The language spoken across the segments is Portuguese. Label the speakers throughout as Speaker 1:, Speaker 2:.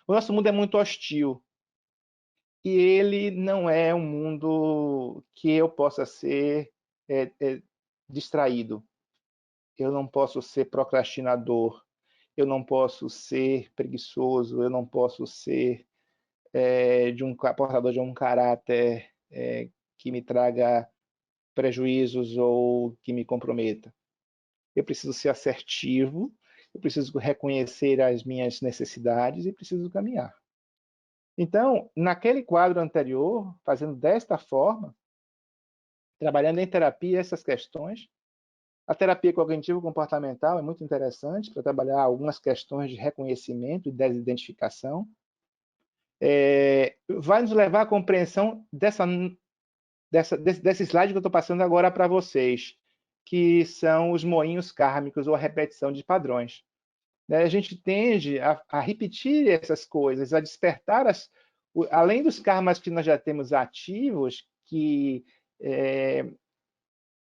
Speaker 1: O nosso mundo é muito hostil e ele não é um mundo que eu possa ser distraído. Eu não posso ser procrastinador, eu não posso ser preguiçoso, eu não posso ser portador de um caráter que me traga prejuízos ou que me comprometa. Eu preciso ser assertivo, eu preciso reconhecer as minhas necessidades e preciso caminhar. Então, naquele quadro anterior, fazendo desta forma, trabalhando em terapia essas questões, a terapia cognitivo-comportamental é muito interessante para trabalhar algumas questões de reconhecimento e desidentificação. Vai nos levar à compreensão desse slide que eu estou passando agora para vocês, que são os moinhos kármicos ou a repetição de padrões. A gente tende a repetir essas coisas, a despertar além dos karmas que nós já temos ativos, que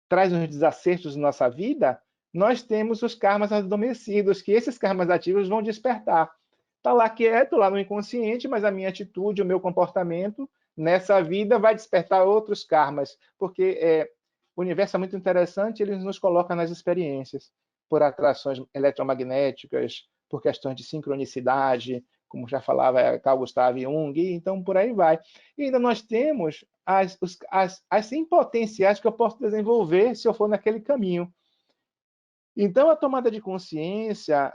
Speaker 1: trazem os desacertos na nossa vida, nós temos os karmas adormecidos, que esses karmas ativos vão despertar. Está lá quieto, lá no inconsciente, mas a minha atitude, o meu comportamento nessa vida vai despertar outros karmas, porque o universo é muito interessante, ele nos coloca nas experiências, por atrações eletromagnéticas, por questões de sincronicidade, como já falava Carl Gustav Jung, então por aí vai. E ainda nós temos as potenciais que eu posso desenvolver se eu for naquele caminho. Então, a tomada de consciência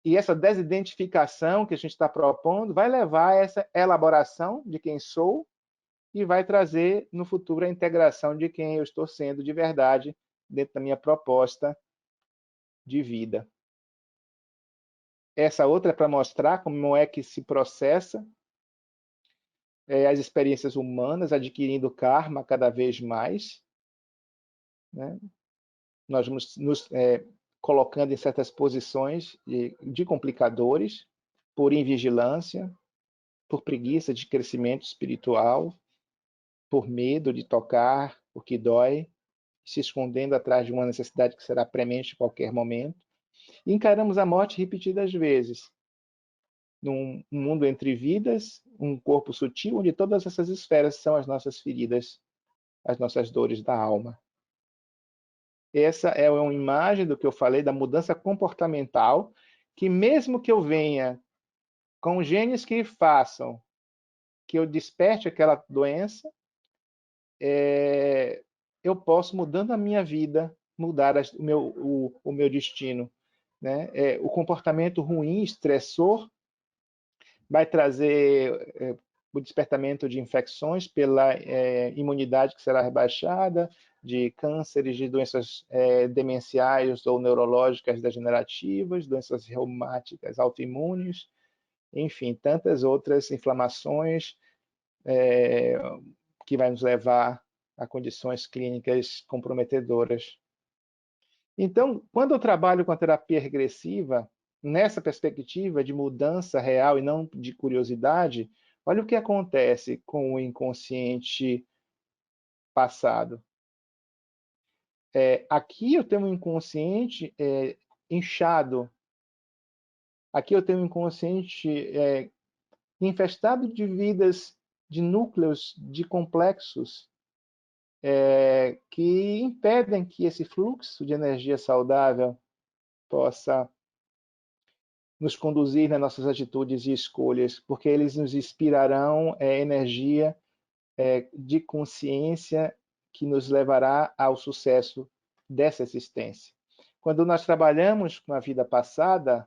Speaker 1: e essa desidentificação que a gente está propondo vai levar a essa elaboração de quem sou e vai trazer no futuro a integração de quem eu estou sendo de verdade dentro da minha proposta de vida. Essa outra é para mostrar como é que se processa as experiências humanas, adquirindo karma cada vez mais. Né? Nós vamos nos colocando em certas posições de complicadores, por invigilância, por preguiça de crescimento espiritual, por medo de tocar o que dói, se escondendo atrás de uma necessidade que será premente em qualquer momento. E encaramos a morte repetidas vezes, num mundo entre vidas, um corpo sutil, onde todas essas esferas são as nossas feridas, as nossas dores da alma. Essa é uma imagem do que eu falei, da mudança comportamental, que mesmo que eu venha com genes que façam que eu desperte aquela doença, eu posso, mudando a minha vida, mudar o meu destino. Né? O comportamento ruim, estressor, vai trazer o despertamento de infecções pela imunidade que será rebaixada, de cânceres, de doenças demenciais ou neurológicas degenerativas, doenças reumáticas autoimunes, enfim, tantas outras inflamações que vai nos levar a condições clínicas comprometedoras. Então, quando eu trabalho com a terapia regressiva, nessa perspectiva de mudança real e não de curiosidade, olha o que acontece com o inconsciente passado. Aqui eu tenho um inconsciente inchado. Aqui eu tenho um inconsciente infestado de vidas, de núcleos, de complexos que impedem que esse fluxo de energia saudável possa nos conduzir nas nossas atitudes e escolhas, porque eles nos inspirarão energia de consciência que nos levará ao sucesso dessa existência. Quando nós trabalhamos com a vida passada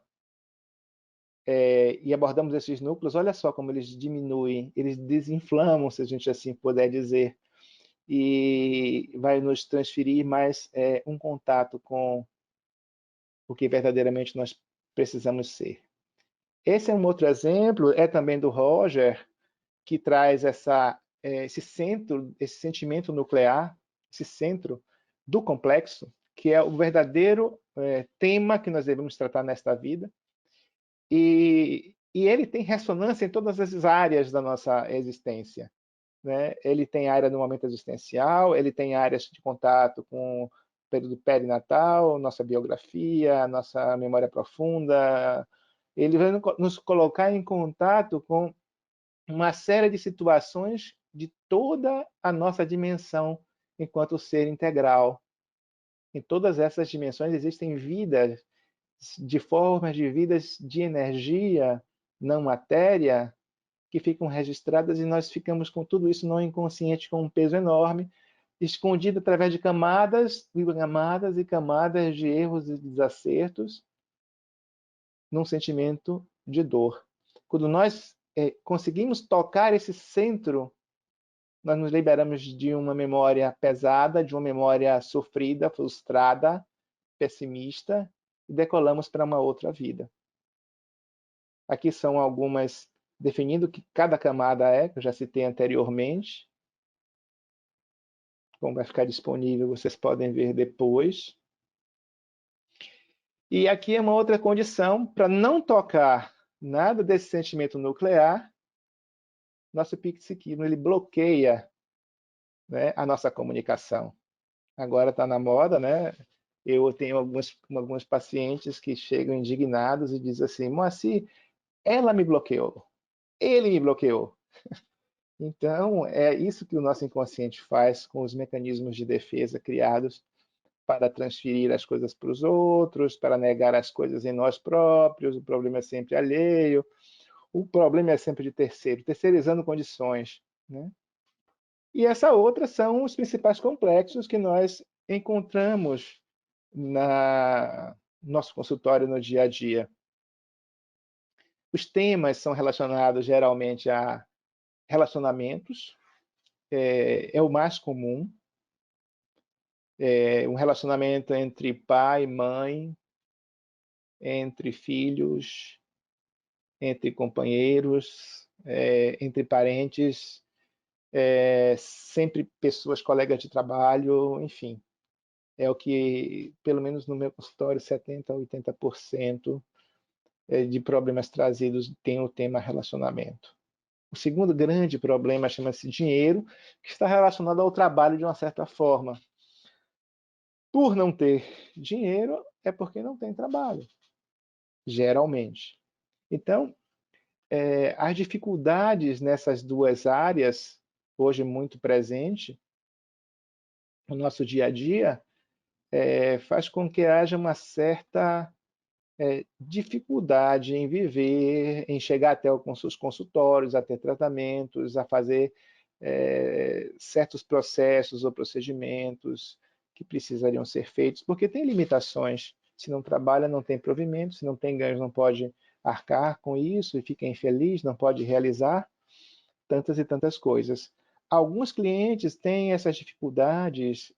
Speaker 1: e abordamos esses núcleos, olha só como eles diminuem, eles desinflamam, se a gente assim puder dizer, e vai nos transferir mais um contato com o que verdadeiramente nós precisamos ser. Esse é um outro exemplo, é também do Roger, que traz esse centro, esse sentimento nuclear, esse centro do complexo, que é o verdadeiro tema que nós devemos tratar nesta vida. E ele tem ressonância em todas as áreas da nossa existência. Né? Ele tem área no momento existencial, ele tem áreas de contato com o período perinatal, nossa biografia, nossa memória profunda, Ele vai nos colocar em contato com uma série de situações de toda a nossa dimensão enquanto ser integral. Em todas essas dimensões existem vidas, de formas de vidas de energia, não matéria, que ficam registradas e nós ficamos com tudo isso no inconsciente com um peso enorme, escondido através de camadas e camadas e camadas de erros e desacertos, num sentimento de dor. Quando nós conseguimos tocar esse centro, nós nos liberamos de uma memória pesada, de uma memória sofrida, frustrada, pessimista, e decolamos para uma outra vida. Aqui são algumas, definindo o que cada camada é, que eu já citei anteriormente. Como vai ficar disponível, vocês podem ver depois. E aqui é uma outra condição para não tocar nada desse sentimento nuclear. Nosso psiquismo ele bloqueia, né, a nossa comunicação. Agora está na moda, né? Eu tenho alguns pacientes que chegam indignados e dizem assim: Moacir, ela me bloqueou, ele me bloqueou. Então, é isso que o nosso inconsciente faz com os mecanismos de defesa criados para transferir as coisas para os outros, para negar as coisas em nós próprios. O problema é sempre alheio, o problema é sempre de terceiro, terceirizando condições, né? E essa outra são os principais complexos que nós encontramos na nosso consultório no dia a dia. Os temas são relacionados geralmente a relacionamentos, é o mais comum, um relacionamento entre pai, mãe, entre filhos, entre companheiros, entre parentes, sempre pessoas, colegas de trabalho, enfim. É o que, pelo menos no meu consultório, 70% a 80% de problemas trazidos tem o tema relacionamento. O segundo grande problema chama-se dinheiro, que está relacionado ao trabalho de uma certa forma. Por não ter dinheiro, é porque não tem trabalho, geralmente. Então, as dificuldades nessas duas áreas, hoje muito presente no nosso dia a dia, faz com que haja uma certa dificuldade em viver, em chegar até os consultórios, a ter tratamentos, a fazer certos processos ou procedimentos que precisariam ser feitos, porque tem limitações. Se não trabalha, não tem provimento, se não tem ganhos, não pode arcar com isso e fica infeliz, não pode realizar tantas e tantas coisas. Alguns clientes têm essas dificuldades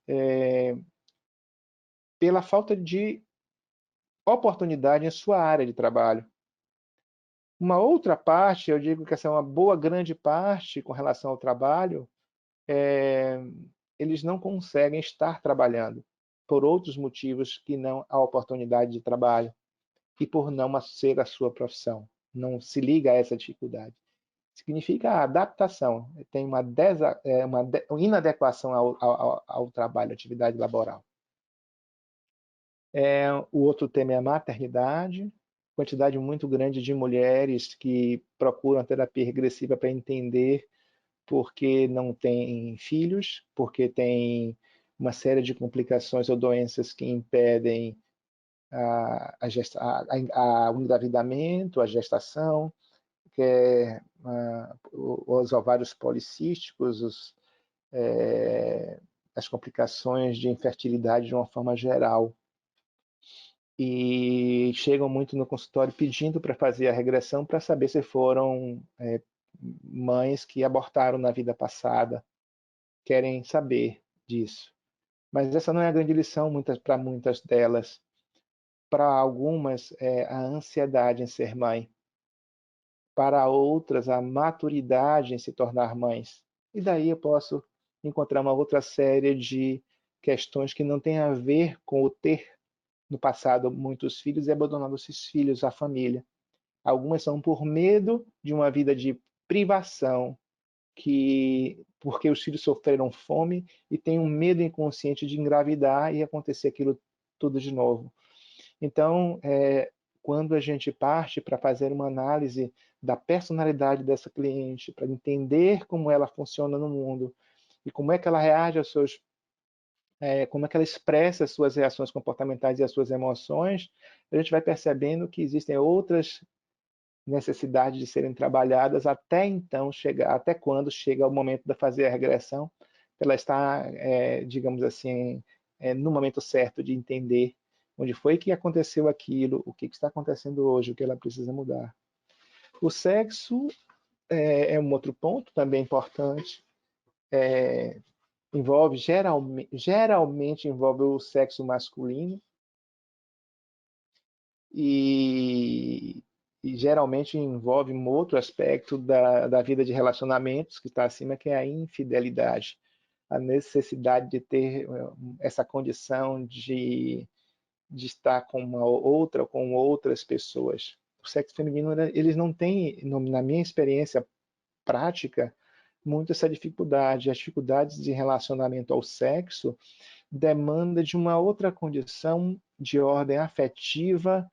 Speaker 1: pela falta de oportunidade em sua área de trabalho. Uma outra parte, eu digo que essa é uma boa grande parte com relação ao trabalho, eles não conseguem estar trabalhando por outros motivos que não a oportunidade de trabalho e por não ser a sua profissão. Não se liga a essa dificuldade. Significa a adaptação, tem uma inadequação ao trabalho, à atividade laboral. O outro tema é a maternidade, quantidade muito grande de mulheres que procuram a terapia regressiva para entender por que não têm filhos, porque tem uma série de complicações ou doenças que impedem o engravidamento, a gestação, que é os ovários policísticos, as complicações de infertilidade de uma forma geral. E chegam muito no consultório pedindo para fazer a regressão para saber se foram mães que abortaram na vida passada. Querem saber disso. Mas essa não é a grande lição para muitas delas. Para algumas, é a ansiedade em ser mãe. Para outras, a maturidade em se tornar mães. E daí eu posso encontrar uma outra série de questões que não têm a ver com o ter no passado muitos filhos e abandonando esses filhos, a família. Algumas são por medo de uma vida de privação, porque os filhos sofreram fome e têm um medo inconsciente de engravidar e acontecer aquilo tudo de novo. Então, quando a gente parte para fazer uma análise da personalidade dessa cliente, para entender como ela funciona no mundo e como é que ela reage aos seus, como é que ela expressa as suas reações comportamentais e as suas emoções, a gente vai percebendo que existem outras necessidades de serem trabalhadas até então chegar, até quando chega o momento de fazer a regressão, ela está, digamos assim, no momento certo de entender onde foi que aconteceu aquilo, o que está acontecendo hoje, o que ela precisa mudar. O sexo é um outro ponto também importante. Envolve geralmente envolve o sexo masculino e, e geralmente envolve um outro aspecto da vida de relacionamentos que está acima, que é a infidelidade, a necessidade de ter essa condição de estar com uma outra ou com outras pessoas. O sexo feminino, eles não têm, na minha experiência prática, muito essa dificuldade. As dificuldades de relacionamento ao sexo demanda de uma outra condição de ordem afetiva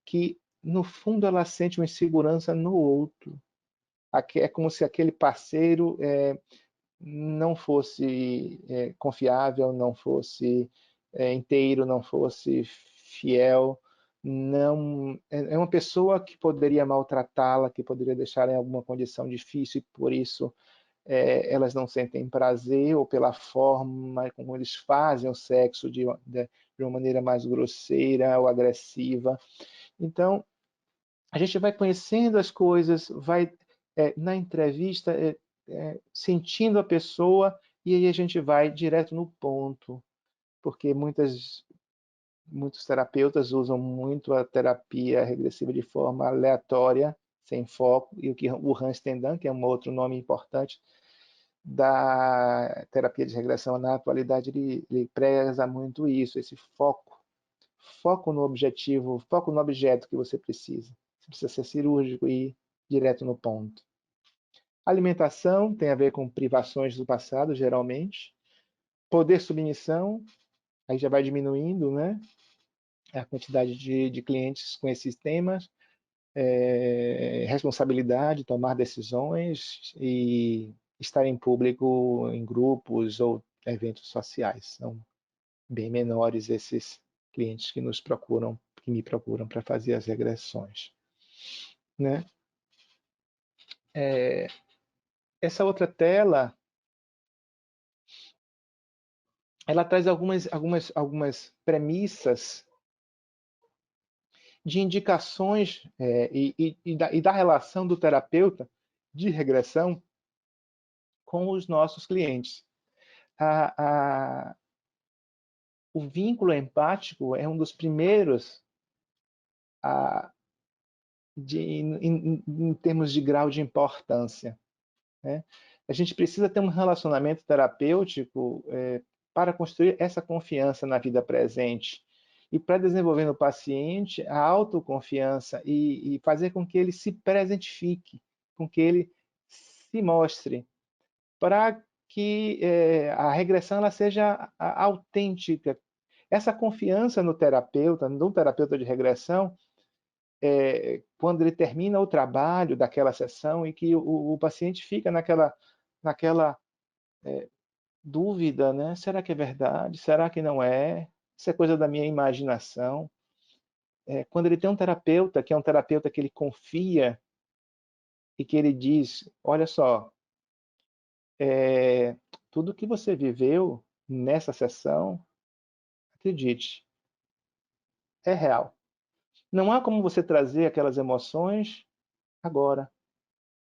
Speaker 1: que, no fundo, ela sente uma insegurança no outro. É como se aquele parceiro não fosse confiável, não fosse inteiro, não fosse fiel, não é uma pessoa que poderia maltratá-la, que poderia deixar em alguma condição difícil e por isso elas não sentem prazer ou pela forma como eles fazem o sexo de uma maneira mais grosseira ou agressiva. Então, a gente vai conhecendo as coisas, vai na entrevista sentindo a pessoa e aí a gente vai direto no ponto, porque muitos terapeutas usam muito a terapia regressiva de forma aleatória, sem foco, e o Hans Tendan, que é um outro nome importante da terapia de regressão na atualidade, ele preza muito isso, esse foco no objetivo, foco no objeto que você precisa. Você precisa ser cirúrgico e ir direto no ponto. Alimentação tem a ver com privações do passado, geralmente. Poder submissão, aí já vai diminuindo, né? A quantidade de clientes com esses temas. Responsabilidade, tomar decisões e estar em público, em grupos ou eventos sociais. São bem menores esses clientes que nos procuram, que me procuram para fazer as regressões, né? Essa outra tela, ela traz algumas premissas de indicações e da relação do terapeuta de regressão com os nossos clientes. A, a, o vínculo empático é um dos primeiros em termos de grau de importância, né? A gente precisa ter um relacionamento terapêutico para construir essa confiança na vida presente e para desenvolver no paciente a autoconfiança e fazer com que ele se presentifique, com que ele se mostre, para que a regressão ela seja autêntica. Essa confiança no terapeuta de regressão, quando ele termina o trabalho daquela sessão e que o paciente fica naquela dúvida, né? Será que é verdade? Será que não é? Isso é coisa da minha imaginação. Quando ele tem um terapeuta, que é um terapeuta que ele confia e que ele diz, olha só, tudo que você viveu nessa sessão, acredite, é real. Não há como você trazer aquelas emoções agora.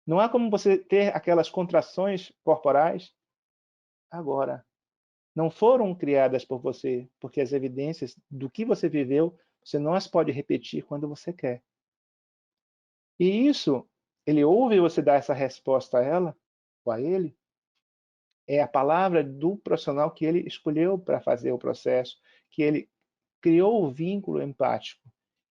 Speaker 1: Não há como você ter aquelas contrações corporais agora. Não foram criadas por você, porque as evidências do que você viveu, você não as pode repetir quando você quer. E isso, ele ouve você dar essa resposta a ela, ou a ele, é a palavra do profissional que ele escolheu para fazer o processo, que ele criou o vínculo empático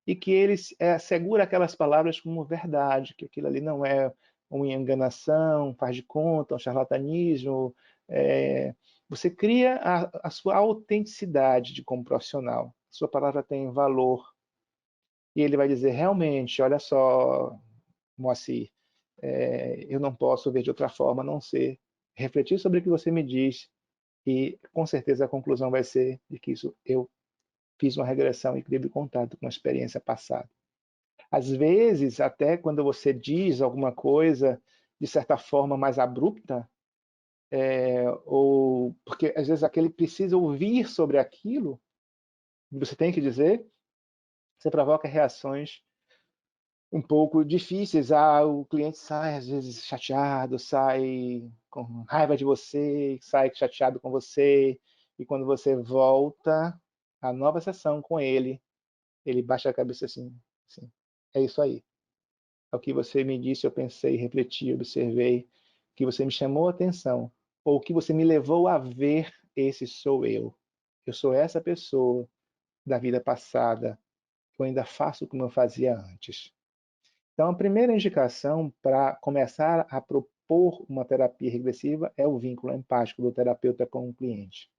Speaker 1: e que ele segura aquelas palavras como verdade, que aquilo ali não é uma enganação, faz de conta, um charlatanismo. Você cria a sua autenticidade como profissional. Sua palavra tem valor. e ele vai dizer, realmente, olha só, Moacir, eu não posso ver de outra forma a não ser refletir sobre o que você me diz, e com certeza a conclusão vai ser de que isso eu fiz uma regressão e tive contato com a experiência passada. Às vezes, até quando você diz alguma coisa de certa forma mais abrupta, ou porque às vezes aquele precisa ouvir sobre aquilo, você tem que dizer, você provoca reações um pouco difíceis. O cliente sai às vezes chateado, sai com raiva de você, sai chateado com você, e quando você volta à nova sessão com ele baixa a cabeça assim, é isso aí. É o que você me disse, eu pensei, refleti, observei, que você me chamou a atenção, ou que você me levou a ver, esse sou eu. Eu sou essa pessoa da vida passada, que eu ainda faço como eu fazia antes. Então, a primeira indicação para começar a propor uma terapia regressiva é o vínculo empático do terapeuta com o cliente.